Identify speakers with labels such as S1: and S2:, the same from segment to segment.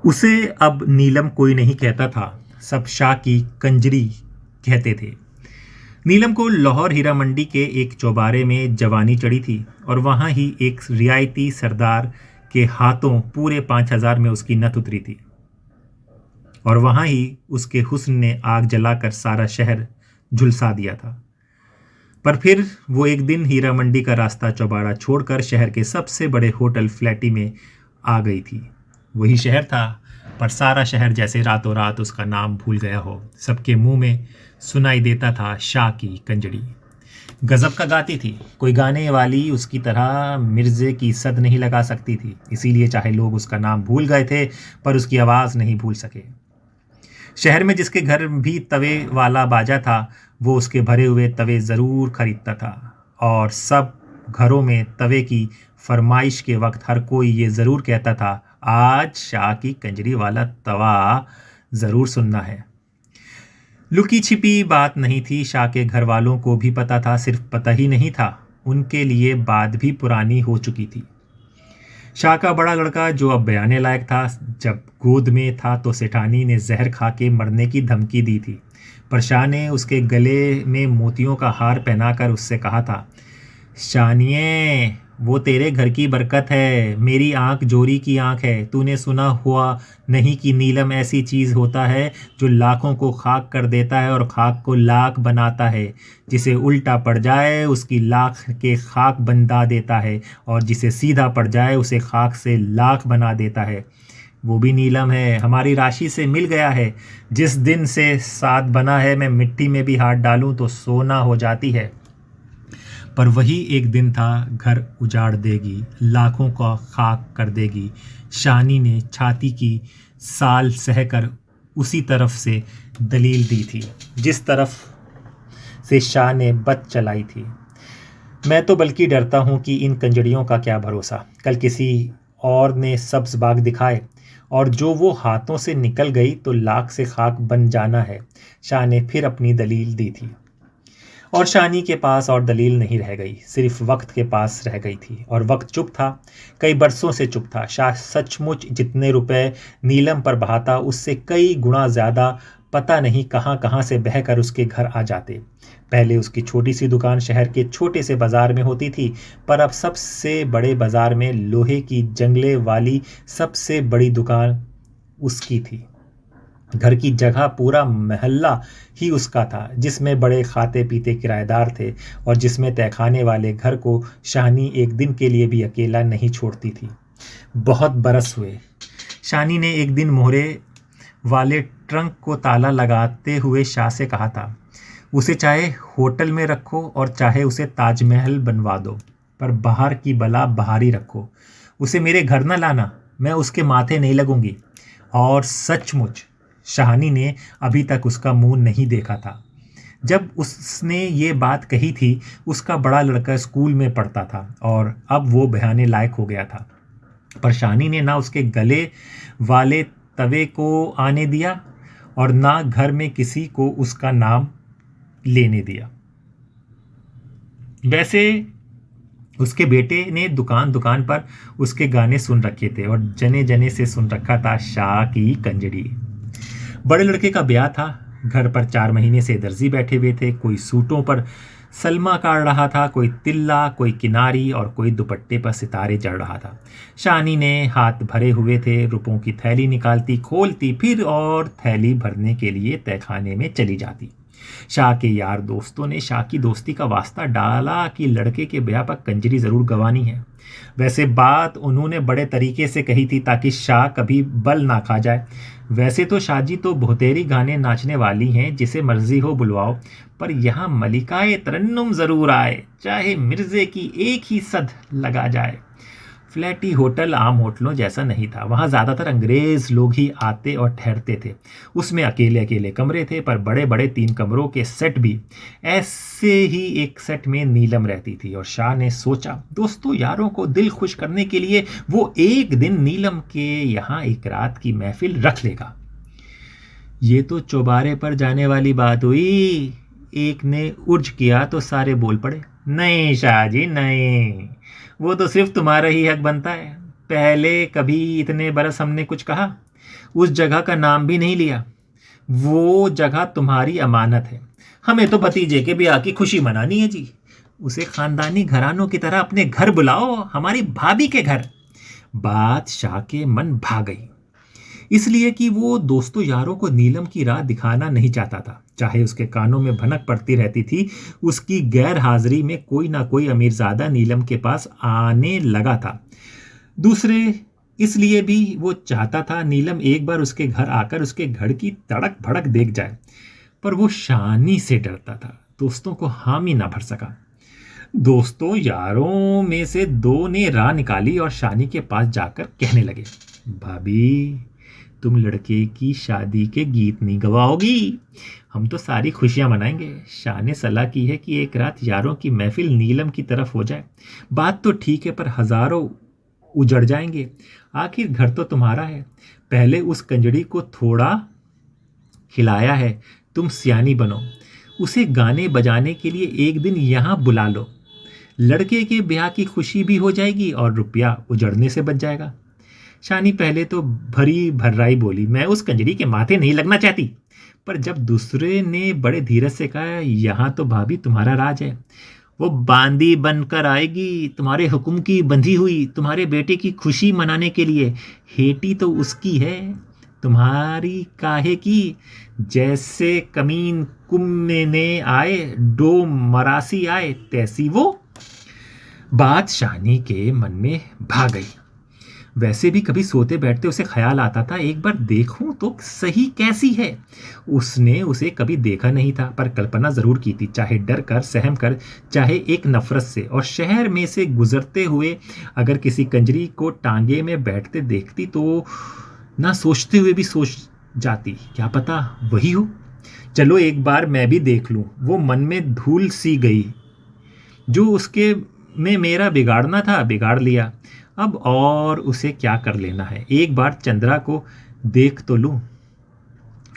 S1: उसे अब नीलम कोई नहीं कहता था, सब शाह की कंजरी कहते थे। नीलम को लाहौर हीरा मंडी के एक चौबारे में जवानी चढ़ी थी और वहाँ ही एक रियायती सरदार के हाथों पूरे 5,000 में उसकी नथ उतरी थी और वहाँ ही उसके हुस्न ने आग जलाकर सारा शहर झुलसा दिया था। पर फिर वो एक दिन हीरा मंडी का रास्ता चौबारा छोड़कर शहर के सबसे बड़े होटल फ्लैटी में आ गई थी। वही शहर था, पर सारा शहर जैसे रातों रात उसका नाम भूल गया हो। सबके मुंह में सुनाई देता था शाह की कंजड़ी। गजब का गाती थी, कोई गाने वाली उसकी तरह मिर्जे की सद नहीं लगा सकती थी। इसीलिए चाहे लोग उसका नाम भूल गए थे, पर उसकी आवाज़ नहीं भूल सके। शहर में जिसके घर भी तवे वाला बाजा था, वो उसके भरे हुए तवे ज़रूर खरीदता था। और सब घरों में तवे की फरमाइश के वक्त हर कोई ये ज़रूर कहता था, आज शाह की कंजरी वाला तवा ज़रूर सुनना है। लुकी छिपी बात नहीं थी, शाह के घर वालों को भी पता था। सिर्फ पता ही नहीं था, उनके लिए बात भी पुरानी हो चुकी थी। शाह का बड़ा लड़का जो अब बयाने लायक था, जब गोद में था तो सेठानी ने जहर खा के मरने की धमकी दी थी। पर शाह ने उसके गले में मोतियों का हार पहनाकर उससे कहा था, शानिए, वो तेरे घर की बरकत है, मेरी आंख जोरी की आंख है। तूने सुना हुआ नहीं कि नीलम ऐसी चीज़ होता है जो लाखों को खाक कर देता है और खाक को लाख बनाता है। जिसे उल्टा पड़ जाए उसकी लाख के खाक बना देता है, और जिसे सीधा पड़ जाए उसे खाक से लाख बना देता है। वो भी नीलम है, हमारी राशि से मिल गया है। जिस दिन से साथ बना है, मैं मिट्टी में भी हाथ डालूं तो सोना हो जाती है। पर वही एक दिन था, घर उजाड़ देगी, लाखों का खाक कर देगी। शानी ने छाती की साल सहकर उसी तरफ से दलील दी थी जिस तरफ से शाह ने बत चलाई थी। मैं तो बल्कि डरता हूँ कि इन कंजड़ियों का क्या भरोसा, कल किसी और ने सब्ज बाग दिखाए और जो वो हाथों से निकल गई तो लाख से खाक बन जाना है। शाह ने फिर अपनी दलील दी थी और शानी के पास और दलील नहीं रह गई, सिर्फ वक्त के पास रह गई थी। और वक्त चुप था, कई बरसों से चुप था। शाह सचमुच जितने रुपए नीलम पर बहाता उससे कई गुना ज़्यादा पता नहीं कहाँ कहाँ से बहकर उसके घर आ जाते। पहले उसकी छोटी सी दुकान शहर के छोटे से बाजार में होती थी, पर अब सबसे बड़े बाजार में लोहे की जंगले वाली सबसे बड़ी दुकान उसकी थी। घर की जगह पूरा महल्ला ही उसका था, जिसमें बड़े खाते पीते किराएदार थे और जिसमें तहखाने वाले घर को शाहनी एक दिन के लिए भी अकेला नहीं छोड़ती थी। बहुत बरस हुए। शाहनी ने एक दिन मोहरे वाले ट्रंक को ताला लगाते हुए शाह से कहा था, उसे चाहे होटल में रखो और चाहे उसे ताजमहल बनवा दो, पर बाहर की बला बाहर ही रखो। उसे मेरे घर न लाना, मैं उसके माथे नहीं लगूंगी। और सचमुच शाहनी ने अभी तक उसका मुंह नहीं देखा था। जब उसने ये बात कही थी, उसका बड़ा लड़का स्कूल में पढ़ता था और अब वो बयाने लायक हो गया था। पर शाहनी ने ना उसके गले वाले तवे को आने दिया और ना घर में किसी को उसका नाम लेने दिया। वैसे उसके बेटे ने दुकान दुकान पर उसके गाने सुन रखे थे और जने जने से सुन रखा था शाह की कंजरी। बड़े लड़के का ब्याह था, घर पर 4 महीने से दर्जी बैठे हुए थे। कोई सूटों पर सलमा काट रहा था, कोई तिल्ला, कोई किनारी और कोई दुपट्टे पर सितारे जड़ रहा था। शानी ने हाथ भरे हुए थे, रुपयों की थैली निकालती, खोलती, फिर और थैली भरने के लिए तहखाने में चली जाती। शाह के यार दोस्तों ने शाह की दोस्ती का वास्ता डाला कि लड़के के ब्याह पर कंजरी ज़रूर गंवानी है। वैसे बात उन्होंने बड़े तरीके से कही थी ताकि शाह कभी बल ना खा जाए। वैसे तो शाहजी तो बहुतेरी गाने नाचने वाली हैं, जिसे मर्जी हो बुलवाओ, पर यहाँ मलिकाए तरन्नुम ज़रूर आए, चाहे मिर्जे की एक ही सद लगा जाए। फ्लैटी होटल आम होटलों जैसा नहीं था, वहाँ ज़्यादातर अंग्रेज़ लोग ही आते और ठहरते थे। उसमें अकेले अकेले कमरे थे, पर बड़े बड़े 3 कमरों के सेट भी। ऐसे ही एक सेट में नीलम रहती थी और शाह ने सोचा, दोस्तों यारों को दिल खुश करने के लिए वो एक दिन नीलम के यहाँ एक रात की महफिल रख लेगा। ये तो चौबारे पर जाने वाली बात हुई। एक ने उर्ज किया तो सारे बोल पड़े, नहीं शाह जी नहीं, वो तो सिर्फ तुम्हारा ही हक बनता है। पहले कभी इतने बरस हमने कुछ कहा, उस जगह का नाम भी नहीं लिया। वो जगह तुम्हारी अमानत है। हमें तो भतीजे के ब्याह की खुशी मनानी है जी। उसे खानदानी घरानों की तरह अपने घर बुलाओ, हमारी भाभी के घर। बादशाह के मन भाग गई, इसलिए कि वो दोस्तों यारों को नीलम की राह दिखाना नहीं चाहता था। चाहे उसके कानों में भनक पड़ती रहती थी, उसकी गैर हाजिरी में कोई ना कोई अमीरजादा नीलम के पास आने लगा था। दूसरे इसलिए भी वो चाहता था नीलम एक बार उसके घर आकर उसके घर की तड़क भड़क देख जाए, पर वो शानी से डरता था, दोस्तों को हामी ना भर सका। दोस्तों यारों में से दो ने राह निकाली और शानी के पास जाकर कहने लगे, भाभी तुम लड़के की शादी के गीत नहीं गवाओगी, हम तो सारी खुशियां मनाएंगे। शाह ने सलाह की है कि एक रात यारों की महफिल नीलम की तरफ हो जाए। बात तो ठीक है, पर हजारों उजड़ जाएंगे। आखिर घर तो तुम्हारा है, पहले उस कंजड़ी को थोड़ा खिलाया है, तुम सियानी बनो, उसे गाने बजाने के लिए एक दिन यहाँ बुला लो। लड़के के ब्याह की खुशी भी हो जाएगी और रुपया उजड़ने से बच जाएगा। शानी पहले तो भरी भर्राई बोली, मैं उस कंजरी के माथे नहीं लगना चाहती। पर जब दूसरे ने बड़े धीरज से कहा, यहाँ तो भाभी तुम्हारा राज है, वो बांदी बनकर आएगी, तुम्हारे हुक्म की बंधी हुई, तुम्हारे बेटे की खुशी मनाने के लिए। हेटी तो उसकी है, तुम्हारी काहे की। जैसे कमीन कुम्मे आए, डो मरासी आए, तैसी वो। बात शानी के मन में भा गई। वैसे भी कभी सोते बैठते उसे ख्याल आता था, एक बार देखूं तो सही कैसी है। उसने उसे कभी देखा नहीं था, पर कल्पना जरूर की थी, चाहे डर कर, सहम कर, चाहे एक नफरत से। और शहर में से गुजरते हुए अगर किसी कंजरी को टांगे में बैठते देखती तो ना सोचते हुए भी सोच जाती, क्या पता वही हो। चलो एक बार मैं भी देख लूं। वो मन में धूल सी गई, जो उसके में मेरा बिगाड़ना था बिगाड़ लिया, अब और उसे क्या कर लेना है। एक बार चंद्रा को देख तो लूं।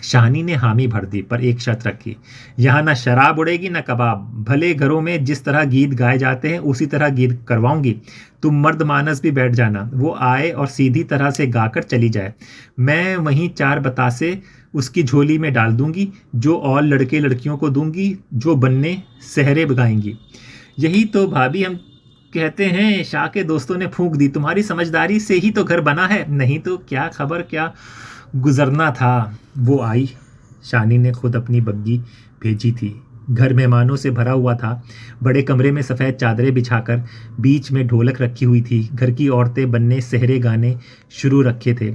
S1: शानी ने हामी भर दी, पर एक शर्त रखी, यहाँ ना शराब उड़ेगी ना कबाब। भले घरों में जिस तरह गीत गाए जाते हैं उसी तरह गीत करवाऊंगी। तुम मर्द मानस भी बैठ जाना, वो आए और सीधी तरह से गाकर चली जाए। मैं वहीं 4 बतासे उसकी झोली में डाल दूंगी, जो और लड़के लड़कियों को दूंगी, जो बनने सहरे बगाएंगी। यही तो भाभी हम कहते हैं, शाह के दोस्तों ने फूंक दी। तुम्हारी समझदारी से ही तो घर बना है, नहीं तो क्या खबर क्या गुजरना था। वो आई, शानी ने खुद अपनी बग्गी भेजी थी। घर मेहमानों से भरा हुआ था। बड़े कमरे में सफ़ेद चादरें बिछाकर बीच में ढोलक रखी हुई थी। घर की औरतें बनने सहरे गाने शुरू रखे थे।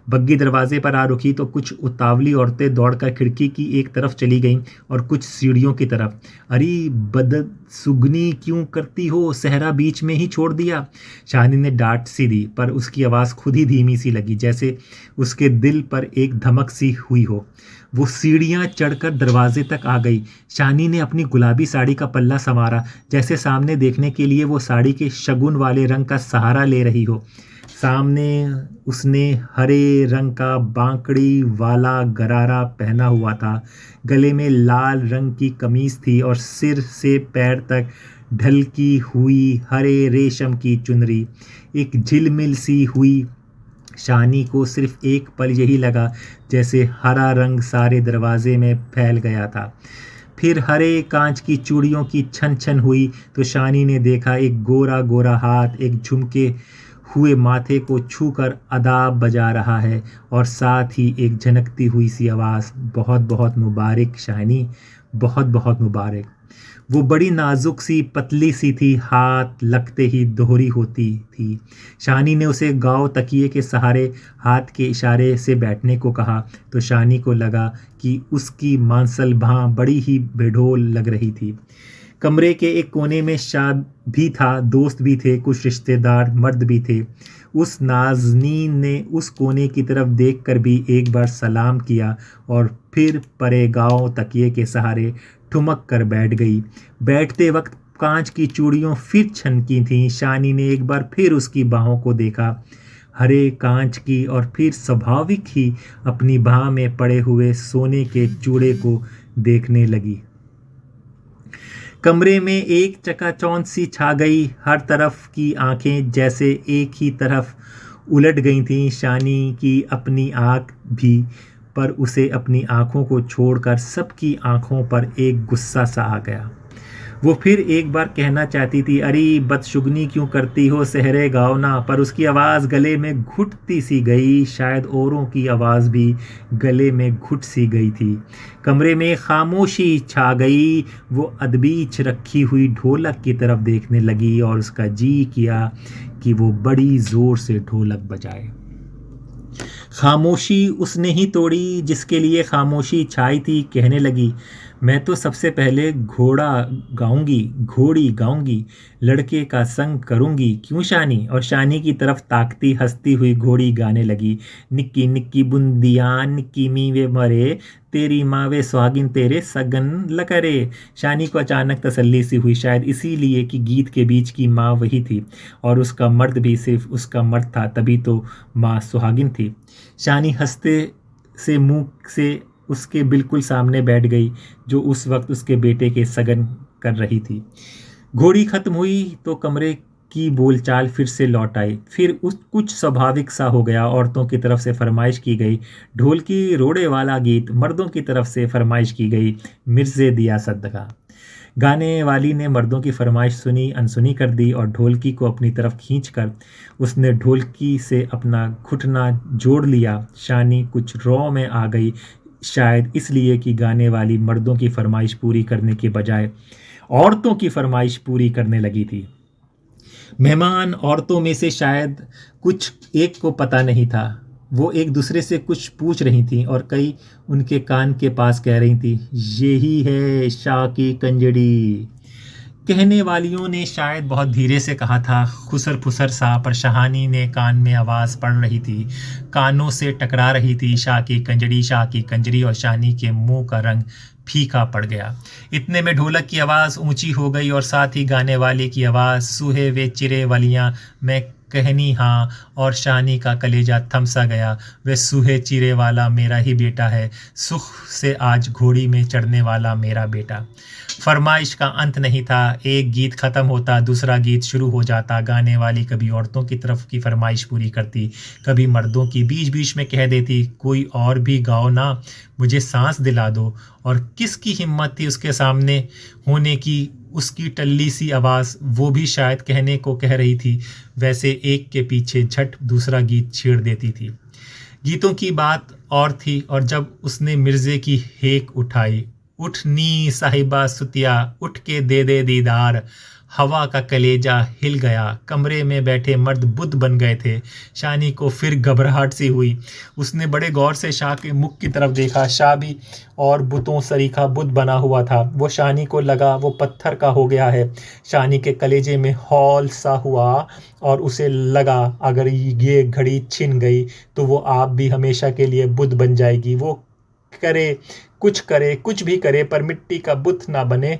S1: बग्गी दरवाजे पर आ रुकी तो कुछ उतावली औरतें दौड़कर खिड़की की एक तरफ चली गईं और कुछ सीढ़ियों की तरफ। अरे बदसुगनी क्यों करती हो, सहरा बीच में ही छोड़ दिया। शानी ने डांट सी दी, पर उसकी आवाज़ खुद ही धीमी सी लगी, जैसे उसके दिल पर एक धमक सी हुई हो। वो सीढ़ियाँ चढ़कर दरवाजे तक आ गई। शानी ने अपनी गुलाबी साड़ी का पल्ला संवारा, जैसे सामने देखने के लिए वो साड़ी के शगुन वाले रंग का सहारा ले रही हो। सामने उसने हरे रंग का बांकड़ी वाला गरारा पहना हुआ था। गले में लाल रंग की कमीज थी और सिर से पैर तक ढलकी हुई हरे रेशम की चुनरी एक झिलमिल सी हुई। शानी को सिर्फ एक पल यही लगा, जैसे हरा रंग सारे दरवाजे में फैल गया था। फिर हरे कांच की चूड़ियों की छन छन हुई तो शानी ने देखा एक गोरा गोरा हाथ एक झुमके हुए माथे को छूकर अदाब बजा रहा है, और साथ ही एक झनकती हुई सी आवाज़, बहुत बहुत मुबारक शानी, बहुत बहुत मुबारक। वो बड़ी नाजुक सी पतली सी थी, हाथ लगते ही दोहरी होती थी। शानी ने उसे गाँव तकिए के सहारे हाथ के इशारे से बैठने को कहा तो शानी को लगा कि उसकी मांसल भां बड़ी ही बेढोल लग रही थी। कमरे के एक कोने में शाह भी था, दोस्त भी थे, कुछ रिश्तेदार मर्द भी थे। उस नाज़नीन ने उस कोने की तरफ देखकर भी एक बार सलाम किया और फिर परे गाँव तकिए के सहारे ठुमक कर बैठ गई। बैठते वक्त कांच की चूड़ियों फिर छनकी थीं। शानी ने एक बार फिर उसकी बाहों को देखा, हरे कांच की, और फिर स्वाभाविक ही अपनी बाह में पड़े हुए सोने के चूड़े को देखने लगी। कमरे में एक चकाचौंध सी छा गई। हर तरफ की आंखें जैसे एक ही तरफ उलट गई थीं शानी की अपनी आँख भी, पर उसे अपनी आँखों को छोड़कर सबकी आँखों पर एक गुस्सा सा आ गया। वो फिर एक बार कहना चाहती थी, अरे बदशुगनी क्यों करती हो सहरे गाओ ना, पर उसकी आवाज़ गले में घुटती सी गई, शायद औरों की आवाज़ भी गले में घुट सी गई थी। कमरे में खामोशी छा गई। वो अदबीच रखी हुई ढोलक की तरफ देखने लगी और उसका जी किया कि वो बड़ी ज़ोर से ढोलक बजाए। खामोशी उसने ही तोड़ी जिसके लिए खामोशी छाई थी। कहने लगी, मैं तो सबसे पहले घोड़ी गाऊंगी, लड़के का संग करूंगी, क्यों शानी? और शानी की तरफ ताकती हंसती हुई घोड़ी गाने लगी, निक्की निक्की बुंदियाँ निक्की मीवे मरे, तेरी माँ वे सुहागिन तेरे सगन लकरे। शानी को अचानक तसल्ली सी हुई, शायद इसीलिए कि गीत के बीच की माँ वही थी और उसका मर्द भी सिर्फ उसका मर्द था, तभी तो माँ सुहागिन थी। शानी हंसते से मुंह से उसके बिल्कुल सामने बैठ गई, जो उस वक्त उसके बेटे के सगन कर रही थी। घोड़ी खत्म हुई तो कमरे की बोलचाल फिर से लौट आई। फिर उस कुछ स्वाभाविक सा हो गया। औरतों की तरफ से फरमाइश की गई ढोल की रोड़े वाला गीत, मर्दों की तरफ से फरमाइश की गई मिर्ज़े दिया सदका। गाने वाली ने मर्दों की फरमाइश सुनी, अनसुनी कर दी और ढोलकी को अपनी तरफ खींचकर उसने ढोलकी से अपना घुटना जोड़ लिया। शानी कुछ रौ में आ गई, शायद इसलिए कि गाने वाली मर्दों की फरमाइश पूरी करने के बजाय औरतों की फरमाइश पूरी करने लगी थी। मेहमान औरतों में से शायद कुछ एक को पता नहीं था। वो एक दूसरे से कुछ पूछ रही थीं और कई उनके कान के पास कह रही थी, यही है शाह की कंजड़ी। कहने वालियों ने शायद बहुत धीरे से कहा था, खुसर फुसर सा, पर शहानी ने कान में आवाज़ पड़ रही थी, कानों से टकरा रही थी, शाह की कंजड़ी, शाह की कंजड़ी। और शानी के मुंह का रंग फीका पड़ गया। इतने में ढोलक की आवाज़ ऊंची हो गई और साथ ही गाने वाले की आवाज़, सूहे वे चिरे वालियाँ मैं कहनी हाँ। और शानी का कलेजा थम सा गया। वे सूहे चिरे वाला मेरा ही बेटा है, सुख से आज घोड़ी में चढ़ने वाला मेरा बेटा। फरमाइश का अंत नहीं था। एक गीत ख़त्म होता, दूसरा गीत शुरू हो जाता। गाने वाली कभी औरतों की तरफ की फरमाइश पूरी करती, कभी मर्दों की। बीच बीच में कह देती, कोई और भी गाओ ना, मुझे सांस दिला दो। और किसकी हिम्मत थी उसके सामने होने की? उसकी टल्ली सी आवाज़, वो भी शायद कहने को कह रही थी, वैसे एक के पीछे झट दूसरा गीत छेड़ देती थी। गीतों की बात और थी। और जब उसने मिर्ज़े की हेक उठाई, उठनी साहिबा सुतिया, उठ के दे दे दीदार, हवा का कलेजा हिल गया। कमरे में बैठे मर्द बुद्ध बन गए थे। शानी को फिर घबराहट सी हुई। उसने बड़े गौर से शाह के मुख की तरफ देखा। शाह भी और बुतों सरीखा बुद्ध बना हुआ था। वो शानी को लगा वो पत्थर का हो गया है। शानी के कलेजे में हौल सा हुआ और उसे लगा अगर ये घड़ी छिन गई तो वो आप भी हमेशा के लिए बुद्ध बन जाएगी। वो करे कुछ भी करे, पर मिट्टी का बुत ना बने।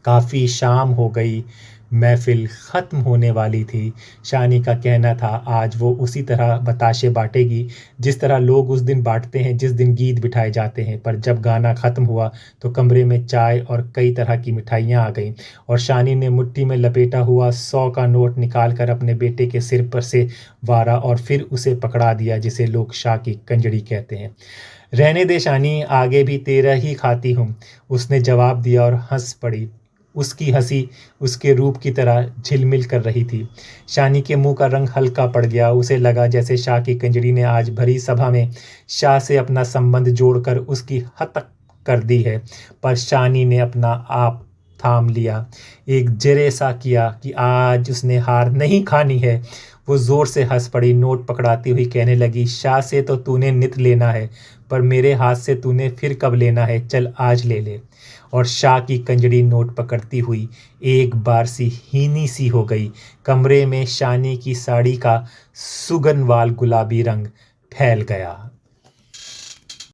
S1: काफ़ी शाम हो गई, महफिल ख़त्म होने वाली थी। शानी का कहना था, आज वो उसी तरह बताशे बांटेगी जिस तरह लोग उस दिन बांटते हैं जिस दिन गीत बिठाए जाते हैं। पर जब गाना ख़त्म हुआ तो कमरे में चाय और कई तरह की मिठाइयाँ आ गईं और शानी ने मुट्ठी में लपेटा हुआ 100 का नोट निकाल कर अपने बेटे के सिर पर से वारा और फिर उसे पकड़ा दिया, जिसे लोग शाह की कंजड़ी कहते हैं। रहने दे शानी, आगे भी तेरा ही खाती हूँ, उसने जवाब दिया और हंस पड़ी। उसकी हंसी उसके रूप की तरह झिलमिल कर रही थी। शानी के मुंह का रंग हल्का पड़ गया। उसे लगा जैसे शाह की कंजरी ने आज भरी सभा में शाह से अपना संबंध जोड़कर उसकी हतक कर दी है। पर शानी ने अपना आप थाम लिया, एक जरे सा किया कि आज उसने हार नहीं खानी है। वो ज़ोर से हंस पड़ी, नोट पकड़ाती हुई कहने लगी, शाह से तो तूने नित लेना है, पर मेरे हाथ से तूने फिर कब लेना है, चल आज ले ले। और शाह की कंजड़ी नोट पकड़ती हुई एक बार सी हीनी सी हो गई। कमरे में शानी की साड़ी का सुगंध वाल गुलाबी रंग फैल गया।